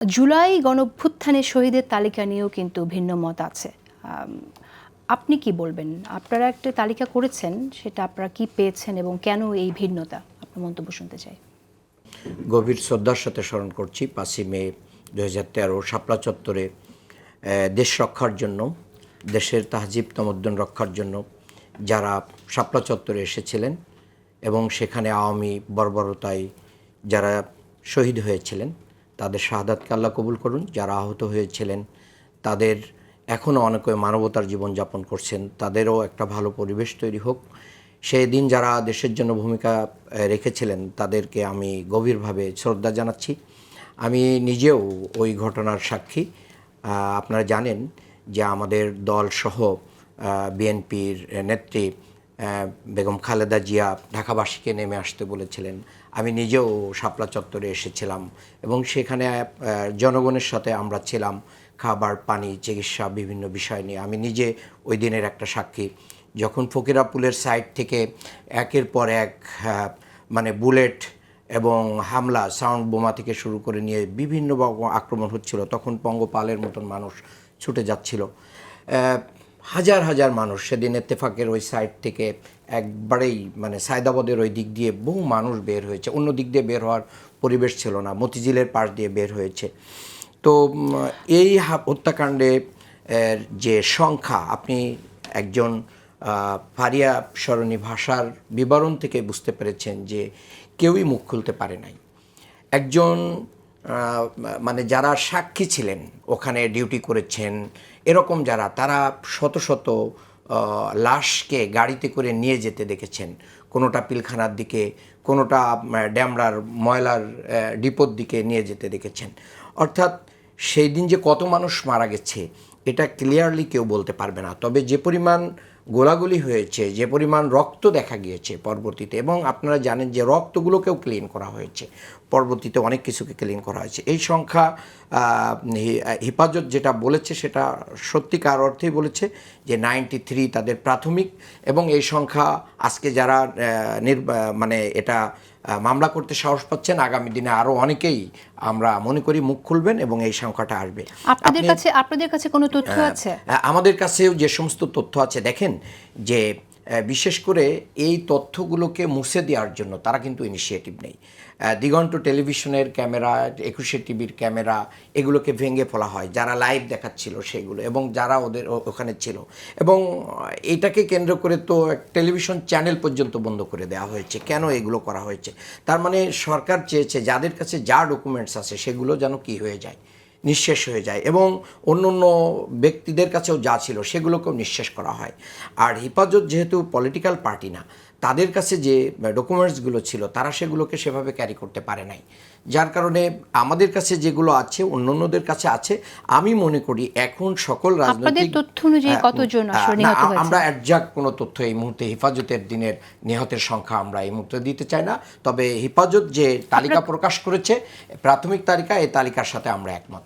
জুলাই গণঅভ্যুত্থানের শহীদের তালিকা নিয়েও কিন্তু ভিন্ন মত আছে। আপনি কি বলবেন? আপনারা একটা তালিকা করেছেন, সেটা আপনারা কি পেয়েছেন এবং কেন এই ভিন্নতা? আপনার মন্তব্য শুনতে চাই। গভীর শ্রদ্ধার সাথে স্মরণ করছি ৫ই মে ২০১৩ শাপলা চত্বরে দেশ রক্ষার জন্য, দেশের তাহজিব তামাদ্দুন রক্ষার জন্য যারা শাপলা চত্বরে এসেছিলেন এবং সেখানে আওয়ামী বর্বরতায় যারা শহীদ হয়েছিলেন তাদের শাহাদাতকে আল্লাহ কবুল করুন। যারা আহত হয়েছিলেন তাদের এখনও অনেকে মানবতার জীবনযাপন করছেন, তাদেরও একটা ভালো পরিবেশ তৈরি হোক। সেই দিন যারা দেশের জন্য ভূমিকা রেখেছিলেন তাদেরকে আমি গভীরভাবে শ্রদ্ধা জানাচ্ছি। আমি নিজেও ওই ঘটনার সাক্ষী। আপনারা জানেন যে আমাদের দলসহ বিএনপির নেত্রী বেগম খালেদা জিয়া ঢাকাবাসীকে নেমে আসতে বলেছিলেন। আমি নিজেও শাপলা চত্বরে এসেছিলাম এবং সেখানে জনগণের সাথে আমরা ছিলাম, খাবার, পানি, চিকিৎসা, বিভিন্ন বিষয় নিয়ে। আমি নিজে ওই দিনের একটা সাক্ষী। যখন ফকিরাপুলের সাইড থেকে একের পর এক মানে বুলেট এবং হামলা, সাউন্ড বোমা থেকে শুরু করে নিয়ে বিভিন্ন আক্রমণ হচ্ছিল, তখন পঙ্গপালের মতন মানুষ ছুটে যাচ্ছিল। হাজার হাজার মানুষ সেদিন ইত্তেফাকের ওই সাইড থেকে একবারেই মানে সায়দাবাদের ওই দিক দিয়ে বহু মানুষ বের হয়েছে। অন্য দিক দিয়ে বের হওয়ার পরিবেশ ছিল না, মতিঝিলের পাশ দিয়ে বের হয়েছে। তো এই হত্যাকাণ্ডে যে সংখ্যা, আপনি একজন ফারিয়া সরণি ভাষার বিবরণ থেকে বুঝতে পেরেছেন যে কেউই মুখ খুলতে পারে নাই। একজন মানে যারা সাক্ষী ছিলেন, ওখানে ডিউটি করেছেন এরকম যারা, তারা শত শত লাশকে গাড়িতে করে নিয়ে যেতে দেখেছেন। কোনোটা পিলখানার দিকে, কোনোটা ড্যামরার ময়লার ডিপোর দিকে নিয়ে যেতে দেখেছেন। অর্থাৎ সেই দিন যে কত মানুষ মারা গেছে এটা ক্লিয়ারলি কেউ বলতে পারবে না। তবে যে পরিমাণ গোলাগুলি হয়েছে, যে পরিমাণ রক্ত দেখা গিয়েছে পরবর্তীতে, এবং আপনারা জানেন যে রক্তগুলোকেও ক্লিন করা হয়েছে, পরবর্তীতে অনেক কিছুকে ক্লিন করা হয়েছে। এই সংখ্যা হেফাজত যেটা বলেছে সেটা সত্যিকার অর্থেই বলেছে যে 93 তাদের প্রাথমিক, এবং এই সংখ্যা আজকে যারা মানে এটা মামলা করতে সাহস পাচ্ছেন, আগামী দিনে আরও অনেকেই আমরা মনে করি মুখ খুলবেন এবং এই সংখ্যাটা আসবে। আপনাদের কাছে কোনো তথ্য আছে? আমাদের কাছেও যে সমস্ত তথ্য আছে, দেখেন যে বিশেষ করে এই তথ্যগুলোকে মুছে দেওয়ার জন্য তারা কিন্তু ইনিশিয়েটিভ নেই। দিগন্ত টেলিভিশনের ক্যামেরা, 21 টিভির ক্যামেরা, এগুলোকে ভেঙে ফেলা হয়, যারা লাইভ দেখাচ্ছিল সেগুলো এবং যারা ওদের ওখানে ছিল, এবং এটাকে কেন্দ্র করে তো টেলিভিশন চ্যানেল পর্যন্ত বন্ধ করে দেওয়া হয়েছে। কেন এগুলো করা হয়েছে? তার মানে সরকার চেয়েছে যাদের কাছে যা ডকুমেন্টস আছে সেগুলো যেন কি হয়ে যায়, নিঃশেষ হয়ে যায়, এবং অন্য অন্য ব্যক্তিদের কাছেও যা ছিল সেগুলোকেও নিঃশেষ করা হয়। আর হেফাজত যেহেতু পলিটিক্যাল পার্টি না, তাদের কাছে যে ডকুমেন্টসগুলো ছিল তারা সেগুলোকে সেভাবে ক্যারি করতে পারে নাই, যার কারণে আমাদের কাছে যেগুলো আছে অন্যদের কাছে আছে। আমি মনে করি এখন সকল রাজনৈতিক তথ্য অনুযায়ী কতজন নিহত হয়েছে? আমরা একজাক্ট কোনো তথ্য এই মুহূর্তে হেফাজতের দিনের নিহতের সংখ্যা আমরা এই মুহূর্তে দিতে চাই না। তবে হেফাজত যে তালিকা প্রকাশ করেছে, প্রাথমিক তালিকা, এই তালিকার সাথে আমরা একমত।